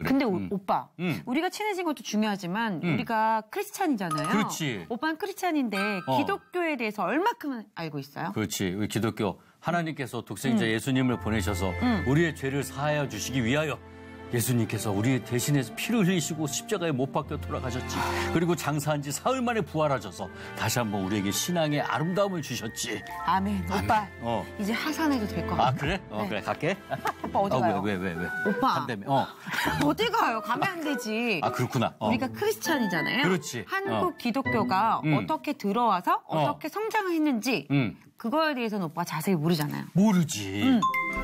근데 오빠, 우리가 친해진 것도 중요하지만 우리가 크리스찬이잖아요. 그렇지. 오빠는 크리스찬인데 기독교에 대해서 얼마큼 알고 있어요? 그렇지. 우리 기독교 하나님께서 독생자 예수님을 보내셔서 우리의 죄를 사하여 주시기 위하여 예수님께서 우리 대신해서 피를 흘리시고 십자가에 못 박혀 돌아가셨지. 그리고 장사한 지 사흘 만에 부활하셔서 다시 한번 우리에게 신앙의 아름다움을 주셨지. 아멘. 오빠, 이제 하산해도 될 것 같아. 아, 그래? 네. 그래, 갈게. 오빠 어디 가요? 왜? 오빠. 한다며. 어디 가요? 가면 안 되지. 아, 그렇구나. 우리가 크리스찬이잖아요. 그렇지. 한국 기독교가 어떻게 들어와서 어떻게 성장을 했는지 그거에 대해서는 오빠가 자세히 모르잖아요. 모르지.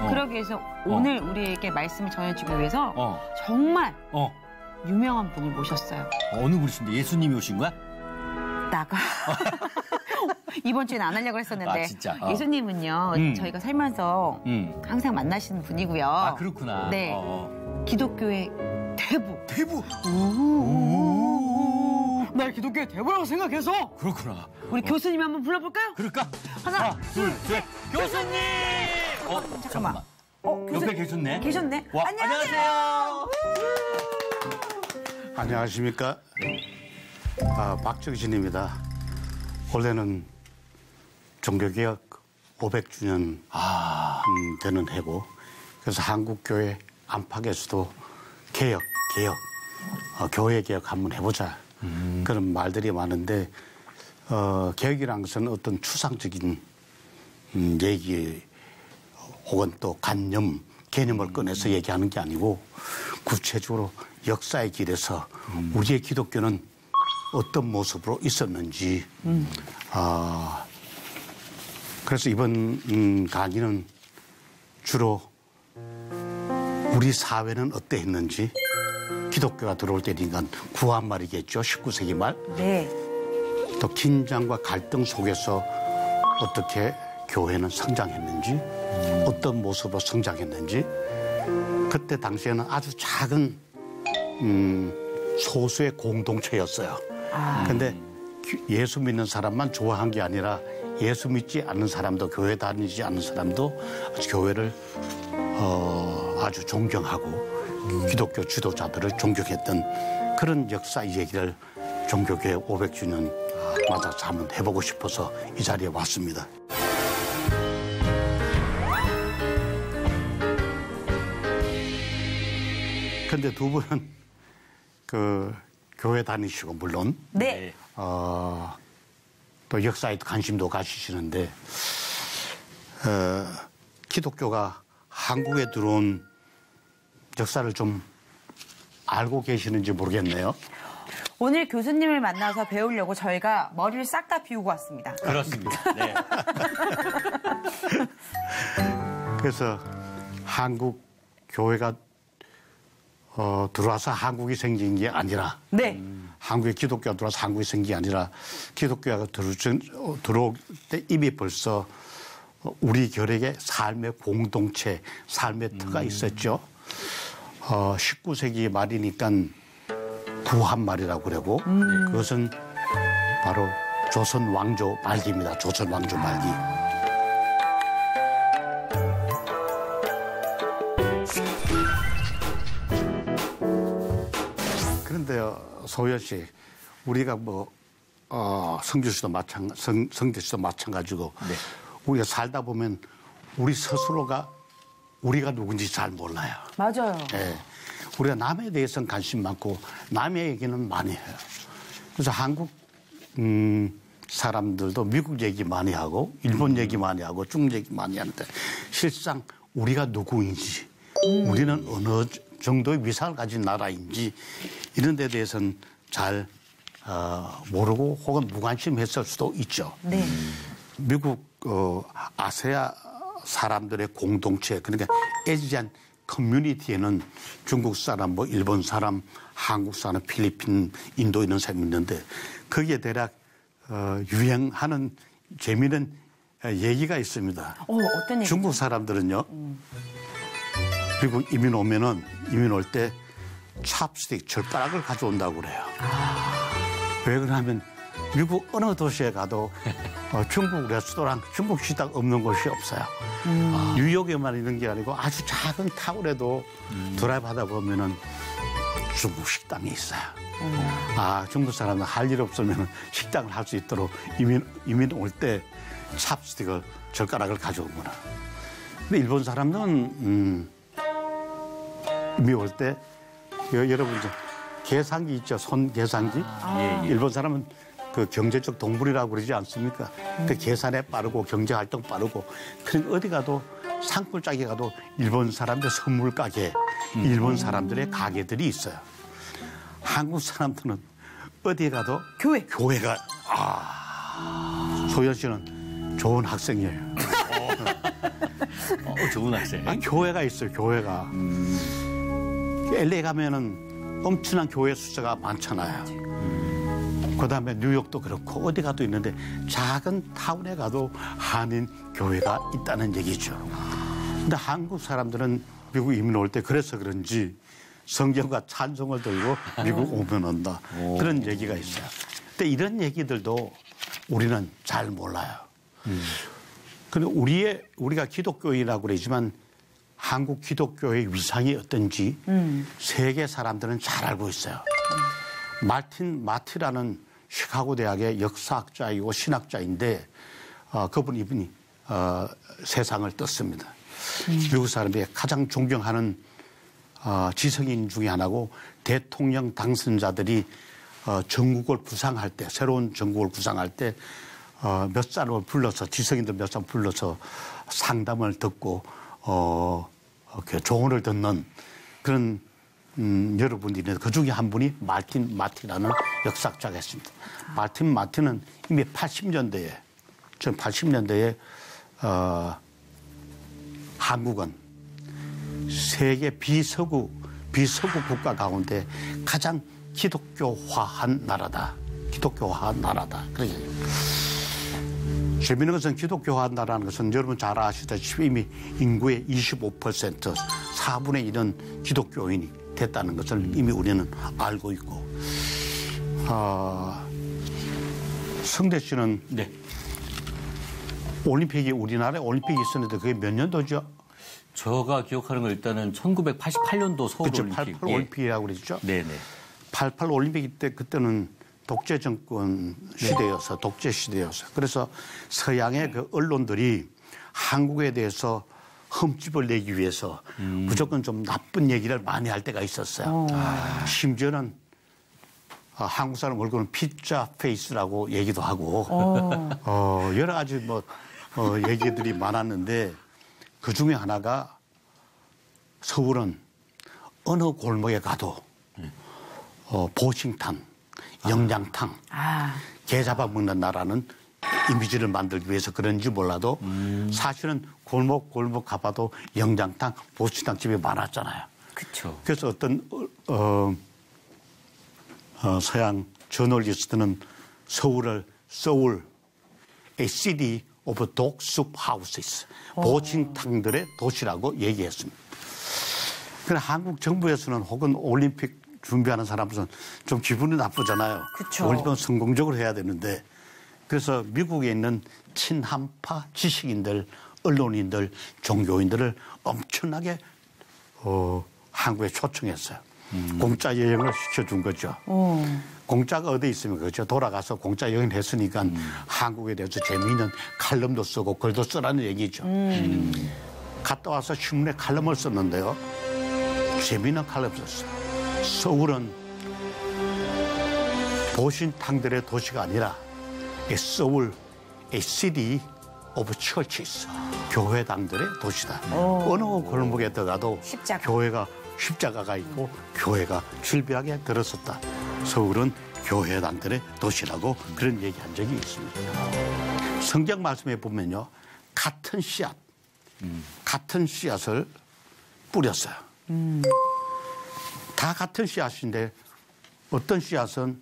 그러기 위해서 오늘 우리에게 말씀을 전해주기 위해서 정말 유명한 분을 모셨어요. 어느 분이신데? 예수님이 오신 거야? 나가. 이번 주에는 안 하려고 했었는데. 아, 진짜? 예수님은요, 저희가 살면서 항상 만나시는 분이고요. 아, 그렇구나. 네. 기독교의 대부. 대부? 날 기독교의 대부라고 생각해서. 그렇구나. 우리 교수님 한번 불러볼까요? 그럴까? 하나, 둘, 셋. 교수님! 잠깐만. 옆에 계셨네. 계셨네. 와, 안녕하세요. 안녕하십니까. 박정신입니다. 원래는 종교개혁 500주년 되는 해고, 그래서 한국교회 안팎에서도 개혁, 교회 개혁 한번 해보자. 그런 말들이 많은데, 개혁이라는 것은 어떤 추상적인 얘기 혹은 또 관념, 개념을 꺼내서 얘기하는 게 아니고 구체적으로 역사의 길에서 우리의 기독교는 어떤 모습으로 있었는지, 그래서 이번 강의는 주로 우리 사회는 어땠는지, 기독교가 들어올 때니까 구한 말이겠죠. 19세기 말. 네. 또 긴장과 갈등 속에서 어떻게 교회는 성장했는지, 어떤 모습으로 성장했는지, 그때 당시에는 아주 작은 소수의 공동체였어요. 근데 예수 믿는 사람만 좋아한 게 아니라 예수 믿지 않는 사람도, 교회 다니지 않는 사람도 교회를 아주 존경하고 기독교 지도자들을 존경했던 그런 역사 얘기를 종교개혁 500주년 맞아서 한번 해보고 싶어서 이 자리에 왔습니다. 근데 두 분은 그 교회 다니시고 물론 네. 또 역사에 관심도 가지시는데 기독교가 한국에 들어온 역사를 좀 알고 계시는지 모르겠네요. 오늘 교수님을 만나서 배우려고 저희가 머리를 싹 다 비우고 왔습니다. 그렇습니다. 네. 그래서 한국 교회가 들어와서 한국이 생긴 게 아니라, 네. 한국에 기독교가 들어와서 한국이 생긴 게 아니라 기독교가 들어올 때 이미 벌써 우리 결핵의 삶의 공동체, 삶의 터가 있었죠. 19세기 말이니까 구한말이라고 그러고 그것은 바로 조선 왕조 말기입니다. 조선 왕조 말기. 그런데요, 소연 씨, 우리가 뭐 성주 씨도 성대 씨도 마찬가지고, 네. 우리가 살다 보면 우리 스스로가 우리가 누군지 잘 몰라요. 맞아요. 네. 우리가 남에 대해서는 관심 많고 남의 얘기는 많이 해요. 그래서 한국 사람들도 미국 얘기 많이 하고 일본 얘기 많이 하고 중국 얘기 많이 하는데 실상 우리가 누구인지, 우리는 어느 정도의 위상을 가진 나라인지 이런 데 대해서는 잘 모르고 혹은 무관심했을 수도 있죠. 네. 미국 아세아 사람들의 공동체, 그러니까 에지안 커뮤니티에는 중국 사람, 뭐 일본 사람, 한국 사람, 필리핀, 인도 이런 사람이 있는데 거기에 대략 유행하는 재미있는 얘기가 있습니다. 어떤 얘기죠? 중국 사람들은요, 미국 이민 올 때 찹스틱, 젓가락을 가져온다고 그래요. 왜 그러냐면 미국 어느 도시에 가도 중국 레스토랑, 중국 식당 없는 곳이 없어요. 뉴욕에만 있는 게 아니고 아주 작은 타운에도 드라이브 하다 보면은 중국 식당이 있어요. 중국 사람은 할 일 없으면 식당을 할 수 있도록 이민 올 때 찹스틱을 젓가락을 가져오구나. 근데 일본 사람들은 이민 올 때 여러분 이제 계산기 있죠, 손 계산기. 일본 사람은 그 경제적 동물이라고 그러지 않습니까? 그 계산에 빠르고 경제 활동 빠르고. 그러니까 어디 가도 산골짜기 가도 일본 사람들 선물 가게, 일본 사람들의 가게들이 있어요. 한국 사람들은 어디에 가도 교회가 소연 씨는 좋은 학생이에요. 좋은 학생. 교회가 있어요, 교회가. LA 가면은 엄청난 교회 숫자가 많잖아요. 그다음에 뉴욕도 그렇고 어디 가도 있는데 작은 타운에 가도 한인 교회가 있다는 얘기죠. 근데 한국 사람들은 미국 이민 올 때 그래서 그런지 성경과 찬송을 들고 미국 오면 온다. 그런 얘기가 있어요. 근데 이런 얘기들도 우리는 잘 몰라요. 근데 우리가 기독교인이라고 그러지만 한국 기독교의 위상이 어떤지 세계 사람들은 잘 알고 있어요. 말틴 마티라는 시카고 대학의 역사학자이고 신학자인데 이분이 세상을 떴습니다. 미국 사람들이 가장 존경하는 지성인 중에 하나고 대통령 당선자들이 전국을 구상할 때 새로운 전국을 구상할 때 몇 사람을 불러서 지성인들 몇 사람 불러서 상담을 듣고 조언을 듣는 그런 여러분들이 있는데 그중에 한 분이 말틴 마티라는 역사학자가 있습니다. 말틴 마티는 이미 80년대에 한국은 세계 비서구 국가 가운데 가장 기독교화한 나라다. 그러게. 재미있는 것은 기독교화한 나라는 것은 여러분 잘 아시다시피 이미 인구의 25%, 4분의 1은 기독교인이 됐다는 것을 이미 우리는 알고 있고. 성대 씨는 네. 우리나라에 올림픽이 있었는데 그게 몇 년도죠? 제가 기억하는 건 일단은 1988년도 서울 그렇죠. 올림픽. 88 올림픽이라고 그러죠? 네네. 88 올림픽 때 그때는 독재 정권 시대여서 독재 시대여서 그래서 서양의 그 언론들이 한국에 대해서 흠집을 내기 위해서 무조건 좀 나쁜 얘기를 많이 할 때가 있었어요. 심지어는 한국 사람 얼굴은 피자 페이스라고 얘기도 하고 여러 가지 얘기들이 많았는데 그 중에 하나가 서울은 어느 골목에 가도 보신탕, 영장탕, 개 잡아먹는 나라는 이미지를 만들기 위해서 그런지 몰라도 사실은 골목 가봐도 영장탕, 보신탕 집이 많았잖아요. 그렇죠. 그래서 어떤 서양 저널리스트는 서울 a city of dog soup houses, 보신탕들의 도시라고 얘기했습니다. 그런데 한국 정부에서는 혹은 올림픽 준비하는 사람들은 좀 기분이 나쁘잖아요. 그쵸. 올림픽은 성공적으로 해야 되는데 그래서 미국에 있는 친한파 지식인들, 언론인들, 종교인들을 엄청나게 한국에 초청했어요. 공짜 여행을 시켜준 거죠. 공짜가 어디 있으면 그렇죠. 돌아가서 공짜 여행 했으니까 한국에 대해서 재미있는 칼럼도 쓰고 글도 쓰라는 얘기죠. 갔다 와서 신문에 칼럼을 썼는데요. 재미있는 칼럼 썼어요. 서울은 보신탕들의 도시가 아니라 서울 a city of churches, 교회당들의 도시다. 어느 골목에 들어가도 십자가가 있고 교회가 질비하게 들었었다. 서울은 교회당들의 도시라고 그런 얘기한 적이 있습니다. 성경 말씀에 보면요, 같은 씨앗을 뿌렸어요. 다 같은 씨앗인데 어떤 씨앗은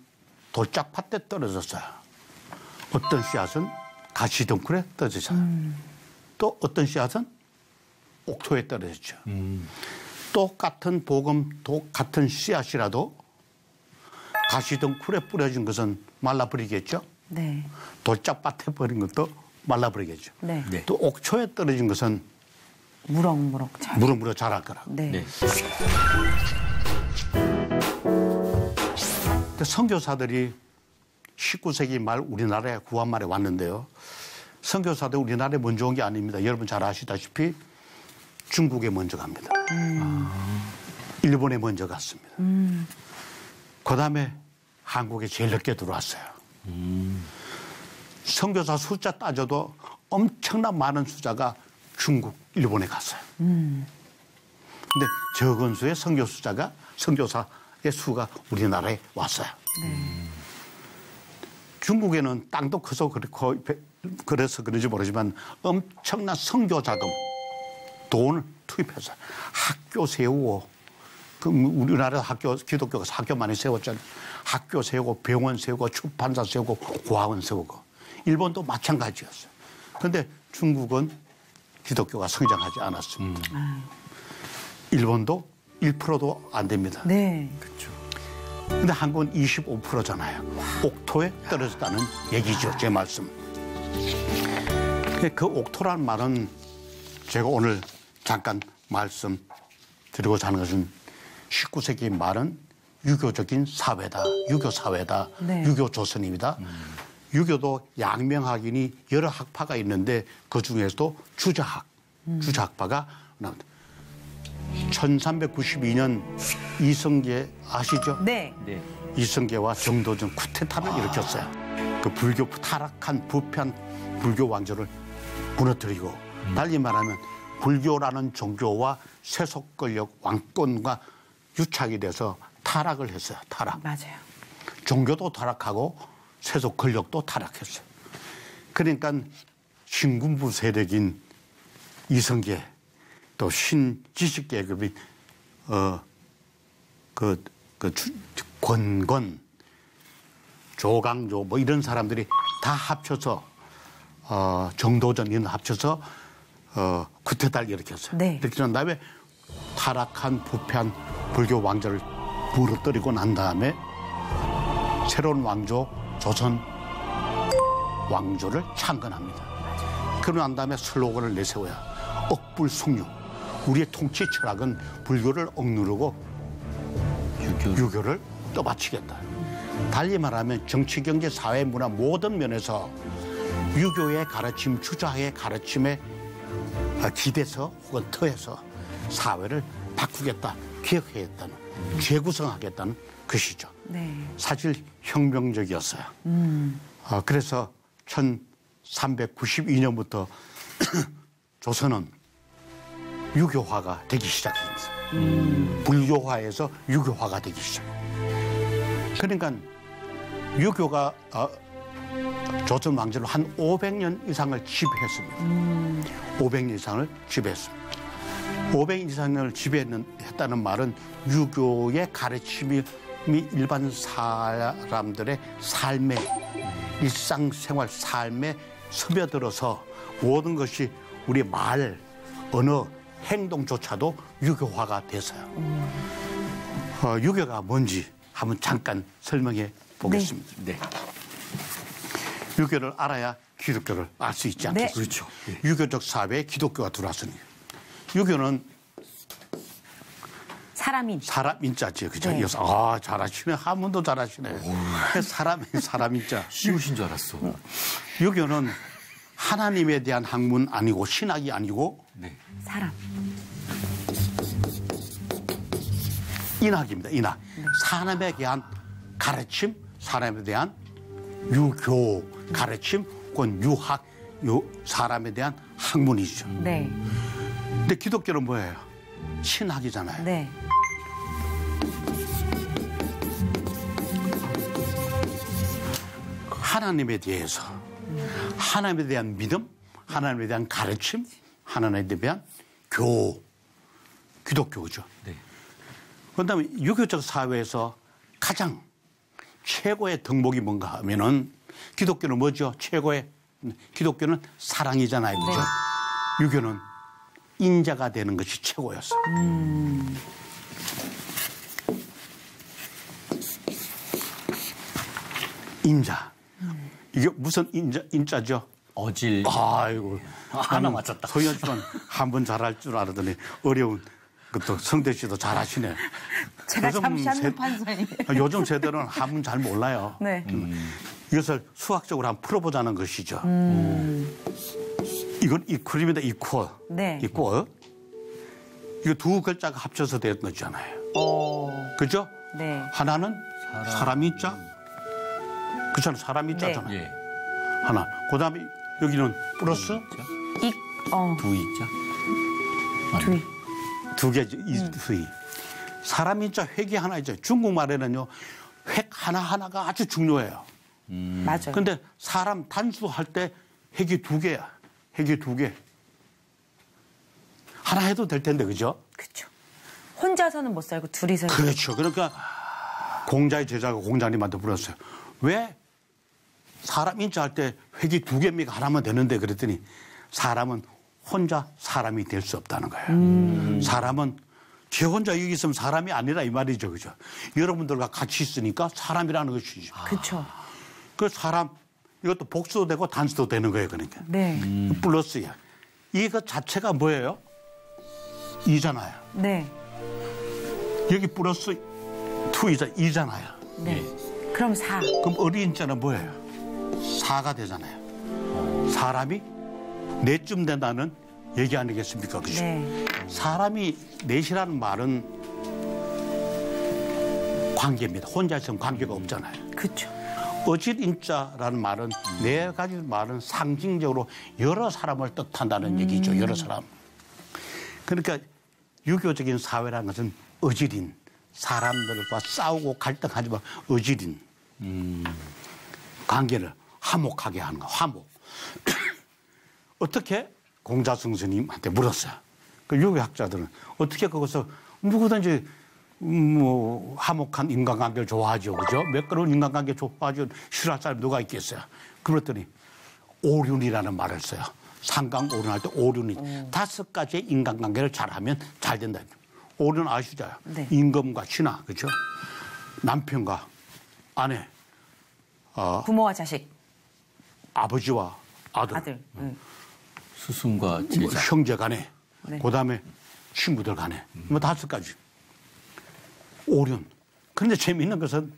돌짝밭에 떨어졌어요. 어떤 씨앗은 가시덩굴에 떨어졌어요. 또 어떤 씨앗은 옥토에 떨어졌죠. 똑같은 복음, 똑같은 씨앗이라도 가시덩굴에 뿌려진 것은 말라버리겠죠. 네. 돌짝밭에 버린 것도 말라버리겠죠. 네. 네. 또 옥초에 떨어진 것은 무럭무럭 자랄 거라고. 네. 네. 근데 선교사들이 19세기 말 우리나라에 구한말에 왔는데요. 선교사들 우리나라에 먼저 온 게 아닙니다. 여러분 잘 아시다시피 중국에 먼저 갑니다. 일본에 먼저 갔습니다. 그다음에 한국에 제일 늦게 들어왔어요. 선교사 숫자 따져도 엄청난 많은 숫자가 중국, 일본에 갔어요. 근데 적은 수의 선교사의 수가 우리나라에 왔어요. 중국에는 땅도 커서 그렇고 그래서 그런지 모르지만 엄청난 선교 자금, 돈을 투입해서 학교 세우고, 우리나라 기독교가 학교 많이 세웠잖아요. 학교 세우고, 병원 세우고, 출판사 세우고, 고아원 세우고. 일본도 마찬가지였어요. 그런데 중국은 기독교가 성장하지 않았습니다. 일본도 1%도 안 됩니다. 네. 그렇죠. 근데 한국은 25%잖아요. 옥토에 떨어졌다는 얘기죠, 제 말씀. 그 옥토란 말은 제가 오늘 잠깐 말씀드리고자 하는 것은 19세기 말은 유교적인 사회다, 유교 사회다, 네. 유교 조선입니다. 유교도 양명학인이 여러 학파가 있는데 그 중에서도 주자학파가 나옵니다. 1392년 이성계 아시죠? 네. 네. 이성계와 정도전 쿠데타를 일으켰어요. 그 불교 타락한 부패한 불교 왕조를 무너뜨리고 달리 말하면 불교라는 종교와 세속 권력 왕권과 유착이 돼서 타락을 했어요. 타락. 맞아요. 종교도 타락하고 세속 권력도 타락했어요. 그러니까 신군부 세력인 이성계 또 신지식 계급인 권건, 조강조 뭐 이런 사람들이 다 합쳐서 정도전 이런 합쳐서 쿠데타를 일으켰어요. 네. 이렇게 한 다음에 타락한 부패한 불교 왕조를 무너뜨리고 난 다음에 새로운 왕조 조선 왕조를 창건합니다. 그러고 난 다음에 슬로건을 내세워요. 억불숭유. 우리의 통치 철학은 불교를 억누르고 유교를 떠받치겠다. 달리 말하면 정치, 경제, 사회, 문화 모든 면에서 유교의 가르침, 주자의 가르침에 기대서 혹은 터에서 사회를 바꾸겠다, 개혁하겠다는, 재구성하겠다는 것이죠. 네. 사실 혁명적이었어요. 그래서 1392년부터 조선은 유교화가 되기 시작합니다. 불교화에서 유교화가 되기 시작합니다. 그러니까 유교가 조선 왕조를 한 500년 이상을 지배했습니다. 500년 이상을 지배했습니다. 500년 이상을 지배했다는 말은 유교의 가르침이 일반 사람들의 삶에, 일상생활 삶에 스며들어서 모든 것이 우리 말, 언어, 행동조차도 유교화가 됐어요. 유교가 뭔지 한번 잠깐 설명해 보겠습니다. 네. 유교를 알아야 기독교를 알 수 있지 않겠습니까? 네. 그렇죠. 유교적 사회에 기독교가 들어왔으니 유교는 사람 인자죠, 그죠? 네. 이어서 잘하시네, 한문도 잘하시네. 사람 인자. 쉬우신 줄 알았어. 유교는 하나님에 대한 학문 아니고 신학이 아니고 네. 사람. 인학입니다. 인학. 사람에 대한 가르침, 사람에 대한 유교 가르침, 그건 유학, 사람에 대한 학문이죠. 네. 근데 기독교는 뭐예요? 신학이잖아요. 네. 하나님에 대해서, 하나님에 대한 믿음, 하나님에 대한 가르침, 하나님에 대한 기독교죠. 네. 그다음에 유교적 사회에서 가장 최고의 덕목이 뭔가 하면은 기독교는 뭐죠? 기독교는 사랑이잖아요. 그죠? 네. 유교는 인자가 되는 것이 최고였어요. 인자. 이게 무슨 인자죠? 어질. 아이고. 하나 맞췄다. 소연씨만 한 번 잘할 줄 알았더니 어려운 것도 성대 씨도 잘하시네. 제가 잠시 한눈 판사님. 요즘 세대는 한문 잘 몰라요. 네. 이것을 수학적으로 한번 풀어보자는 것이죠. 이건 이퀄입니다. 이퀄. 네. 이퀄. 이거 두 글자가 합쳐서 된 거잖아요. 그죠? 네. 하나는 사람이 자. 그렇잖아요. 사람이 자잖아요. 예. 하나. 그다음에 여기는 플러스 두 이자. 두 개죠. 이수이. 사람이 자 획이 하나 있죠. 중국말에는요. 획 하나하나가 아주 중요해요. 맞아요. 근데 사람 단수할 때 획이 두 개야. 획이 두 개. 하나 해도 될 텐데, 그죠? 그렇죠. 혼자서는 못 살고 둘이서. 그렇죠. 그러니까 공자의 제자가 공자님한테 물었어요. 왜 사람 인자 할 때 획이 두 개입니까? 하나면 되는데 그랬더니 사람은 혼자 사람이 될 수 없다는 거예요. 사람은 제 혼자 여기 있으면 사람이 아니라 이 말이죠. 그죠? 여러분들과 같이 있으니까 사람이라는 것이죠. 그렇죠. 그 사람 이것도 복수도 되고 단수도 되는 거예요. 그러니까. 네. 플러스야. 이거 자체가 뭐예요? 이잖아요. 네. 여기 플러스 2이잖아요. 네. 그럼 4. 그럼 어린 자는 뭐예요? 4가 되잖아요. 사람이 넷쯤 된다는 얘기 아니겠습니까? 그죠? 네. 사람이 넷이라는 말은 관계입니다. 혼자 있으면 관계가 없잖아요. 그렇죠. 어질인자라는 말은 네 가지 말은 상징적으로 여러 사람을 뜻한다는 얘기죠. 여러 사람. 그러니까 유교적인 사회라는 것은 어질인 사람들과 싸우고 갈등하지만 어질인 관계를 화목하게 하는 거. 화목. 어떻게 공자승스님한테 물었어요. 그 유교학자들은 어떻게 그것을 누구든지 뭐 화목한 인간관계를 좋아하죠. 그죠? 매끄러운 인간관계 좋아하죠. 싫어할 사람이 누가 있겠어요. 그랬더니 오륜이라는 말을 써요. 상강오륜할 때 오륜이 5가지의 인간관계를 잘하면 잘 된다. 오륜 아시죠? 네. 임금과 신하, 그렇죠? 남편과 아내, 부모와 자식, 아버지와 아들. 스승과 제자. 형제 간에, 네. 그다음에 친구들 간에, 뭐 5가지. 오륜. 그런데 재미있는 것은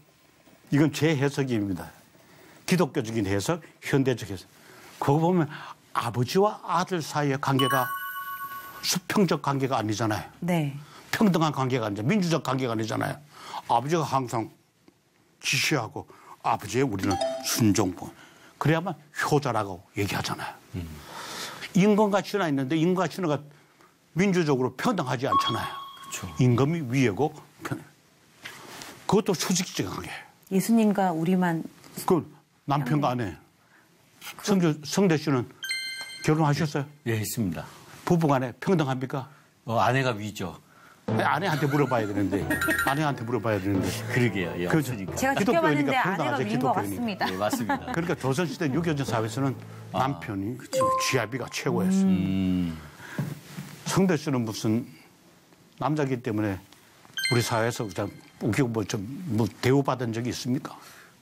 이건 제 해석입니다. 기독교적인 해석, 현대적 해석. 그거 보면 아버지와 아들 사이의 관계가 수평적 관계가 아니잖아요. 네. 평등한 관계가 아니잖아요. 민주적 관계가 아니잖아요. 아버지가 항상 지시하고 아버지의 우리는 순종부. 그래야만 효자라고 얘기하잖아요. 임금과 신하 있는데 임금과 신하가 민주적으로 평등하지 않잖아요. 그렇죠. 임금이 위에고 그것도 수직적 관계. 예수님과 우리만. 그 남편과 아내. 성대 씨는 결혼하셨어요? 예, 했습니다. 부부간에 평등합니까? 아내가 위죠. 아내한테 물어봐야 되는데. 아내한테 물어봐야 되는데. 그러게요. 예, 그렇죠. 없으니까. 제가 기독교니까 지켜봤는데 아내가 평등하죠, 위인 것 기독교니까. 같습니다. 예, 맞습니다. 그러니까 조선시대 유교적 사회에서는 남편이 지아비가 최고였어요. 성대 씨는 무슨 남자기 때문에 우리 사회에서 그냥 웃기고 뭐 대우받은 적이 있습니까?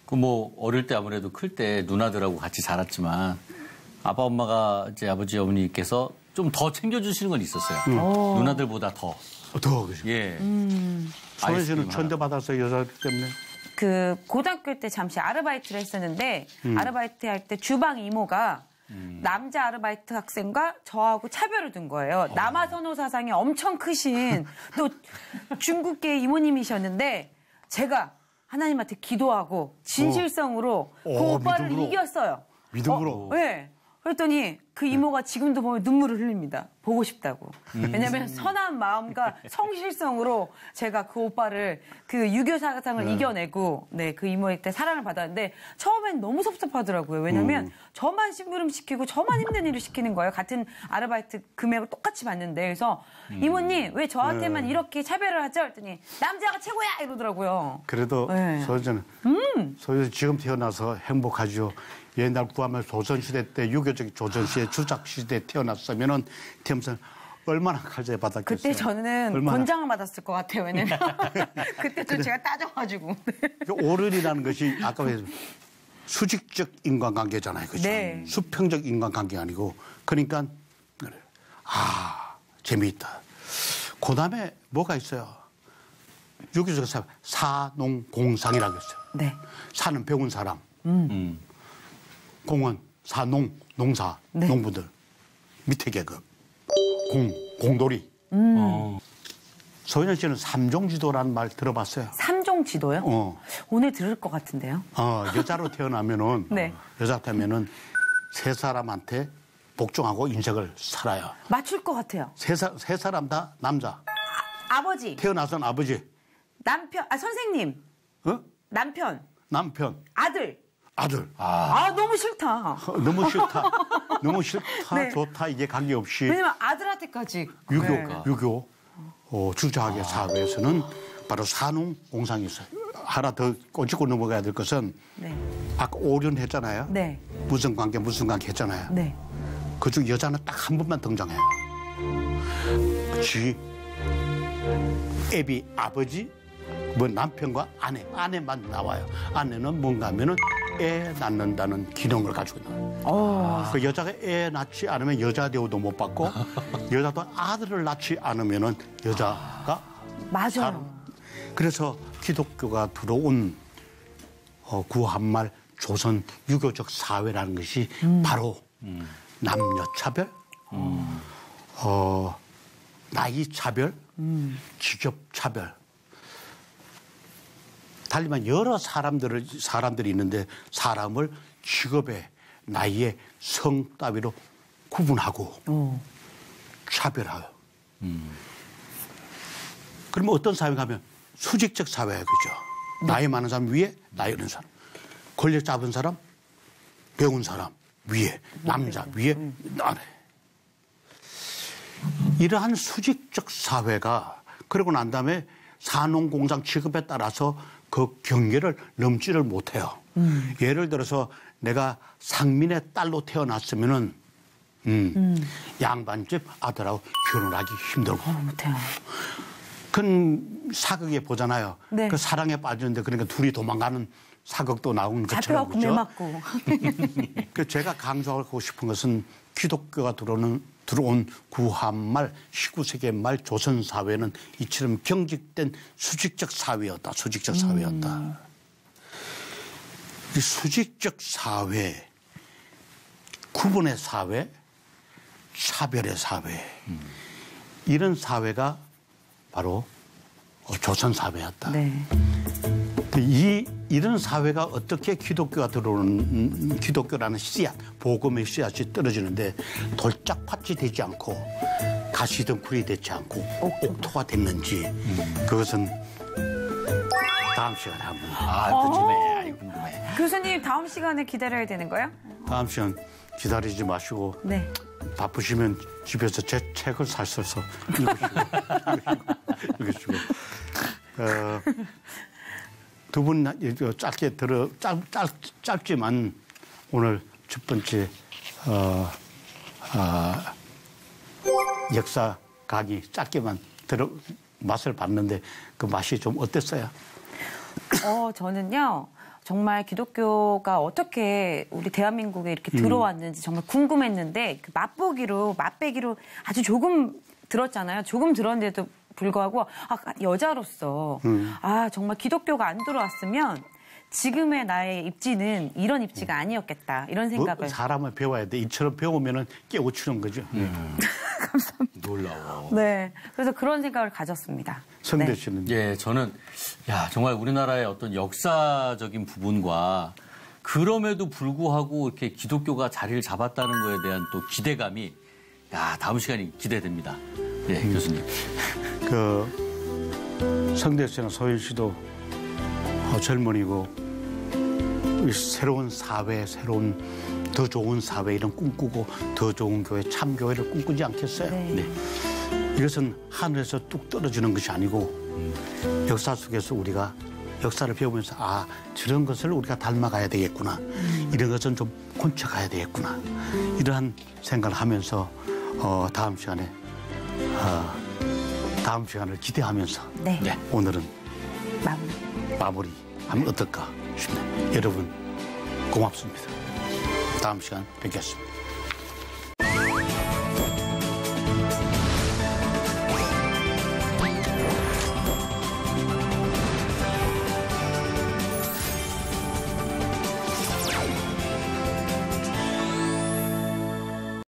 그 뭐 어릴 때 아무래도 클 때 누나들하고 같이 자랐지만 아빠 엄마가 이제 아버지 어머니께서 좀 더 챙겨주시는 건 있었어요. 누나들보다 더. 더 그죠. 예. 소연 씨는 천대받았어요, 여자들 때문에. 그 고등학교 때 잠시 아르바이트를 했었는데 아르바이트 할 때 주방 이모가 남자 아르바이트 학생과 저하고 차별을 둔 거예요. 남아선호 사상이 엄청 크신 또 중국계 이모님이셨는데 제가 하나님한테 기도하고 진실성으로 그 오빠를 믿음으로. 이겼어요. 믿음으로. 네. 그랬더니 그 이모가 지금도 보면 눈물을 흘립니다. 보고 싶다고. 왜냐하면 선한 마음과 성실성으로 제가 그 오빠를 그 유교 사상을 이겨내고 네, 그 이모한테 사랑을 받았는데 처음엔 너무 섭섭하더라고요. 왜냐하면 저만 심부름 시키고 저만 힘든 일을 시키는 거예요. 같은 아르바이트 금액을 똑같이 받는데. 그래서 이모님 왜 저한테만 이렇게 차별을 하죠? 했더니 남자가 최고야 이러더라고요. 그래도 네. 소연씨는 소연씨 지금 태어나서 행복하죠. 옛날 구하면 조선시대 때 유교적 조선시대 주작시대에 태어났으면은 태어나서 얼마나 칼질 받았겠어요. 그때 저는 얼마나. 권장을 받았을 것 같아요. 왜냐면 그때 좀 제가 따져가지고. 오른이라는 것이 아까 말했 수직적 인간관계잖아요. 그렇죠? 네. 수평적 인간관계가 아니고 그러니까 재미있다. 그다음에 뭐가 있어요? 여기서 사농공상이라고 했어요. 네. 사는 배운 사람, 공은 사농, 농사, 네. 농부들, 밑에 계급, 공돌이. 소연현 씨는 삼종지도라는 말 들어봤어요? 삼종지도요? 오늘 들을 것 같은데요. 여자로 태어나면은 네. 여자 때문에는 세 사람한테 복종하고 인생을 살아요. 맞출 것 같아요. 세 사람 다 남자. 아버지, 태어나선 아버지, 남편, 선생님, 남편, 아들. 너무 싫다. 너무 싫다. 너무 싫다. 네. 좋다. 이게 관계없이 왜냐면 아들한테까지. 유교 주자학의 사회에서는 바로 산웅공상이 있어요. 하나 더 꼬집고 넘어가야 될 것은 네. 아까 오륜했잖아요. 네. 무슨 관계 했잖아요. 네. 그중 여자는 딱 한 번만 등장해요. 애비 아버지, 남편과 아내만 나와요. 아내는 뭔가 하면은 애 낳는다는 기능을 가지고 있는 거예요. 그 여자가 애 낳지 않으면 여자 대우도 못 받고 여자도 아들을 낳지 않으면은 여자가 맞아요. 그래서 기독교가 들어온 구한말 조선 유교적 사회라는 것이 바로 남녀 차별, 나이 차별, 직업 차별. 달리면 여러 사람들이 있는데 사람을 직업에, 나이에, 성 따위로 구분하고 차별하여. 그러면 어떤 사회가 하면 수직적 사회예요, 그죠? 네. 나이 많은 사람 위에, 나이 어린 사람. 권력 잡은 사람, 배운 사람 위에, 남자 위에, 아래. 이러한 수직적 사회가 그러고 난 다음에 산농공상 취급에 따라서 그 경계를 넘지를 못해요. 예를 들어서 내가 상민의 딸로 태어났으면은 양반집 아들하고 결혼하기 힘들고. 못해요. 큰 사극에 보잖아요. 네. 그 사랑에 빠지는데 그러니까 둘이 도망가는 사극도 나오는 것처럼. 잡혀갖고 매 맞고. 그 제가 강조하고 싶은 것은 기독교가 들어온 구한말 19세기 말 조선 사회는 이처럼 경직된 수직적 사회였다. 수직적 사회였다. 이 수직적 사회, 구분의 사회, 차별의 사회, 이런 사회가 바로 조선 사회였다. 네. 이런 사회가 어떻게 기독교가 들어오는 기독교라는 씨앗, 복음의 씨앗이 떨어지는데 돌짝밭이 되지 않고 가시덩굴이 되지 않고 옥토가 됐는지 그것은 다음 시간에 한번. 궁금해. 교수님 다음 시간에 기다려야 되는 거예요? 다음 시간 기다리지 마시고 네. 바쁘시면 집에서 제 책을 살펴서 읽으시고. 두 분 짧게 짧지만 오늘 첫 번째 역사 강의 짧게만 맛을 봤는데 그 맛이 좀 어땠어요? 저는요. 정말 기독교가 어떻게 우리 대한민국에 이렇게 들어왔는지 정말 궁금했는데 그 맛배기로 아주 조금 들었잖아요. 조금 들었는데도 불구하고 여자로서 정말 기독교가 안 들어왔으면 지금의 나의 입지는 이런 입지가 아니었겠다 이런 생각을. 사람을 배워야 돼. 이처럼 배우면은 깨우치는 거죠. 감사합니다. 놀라워. 네, 그래서 그런 생각을 가졌습니다. 성대 씨는? 네. 저는 정말 우리나라의 어떤 역사적인 부분과 그럼에도 불구하고 이렇게 기독교가 자리를 잡았다는 거에 대한 또 기대감이 다음 시간이 기대됩니다. 네, 교수님. 성대 씨나 소연 씨도 젊은이고 새로운 사회, 더 좋은 사회 이런 꿈꾸고 더 좋은 교회, 참교회를 꿈꾸지 않겠어요? 네. 이것은 하늘에서 뚝 떨어지는 것이 아니고 역사 속에서 우리가 역사를 배우면서 저런 것을 우리가 닮아가야 되겠구나. 이런 것은 좀 훔쳐가야 되겠구나. 이러한 생각을 하면서 다음 시간을 기대하면서 네. 오늘은 마무리하면 어떨까 싶네요. 여러분 고맙습니다. 다음 시간 뵙겠습니다.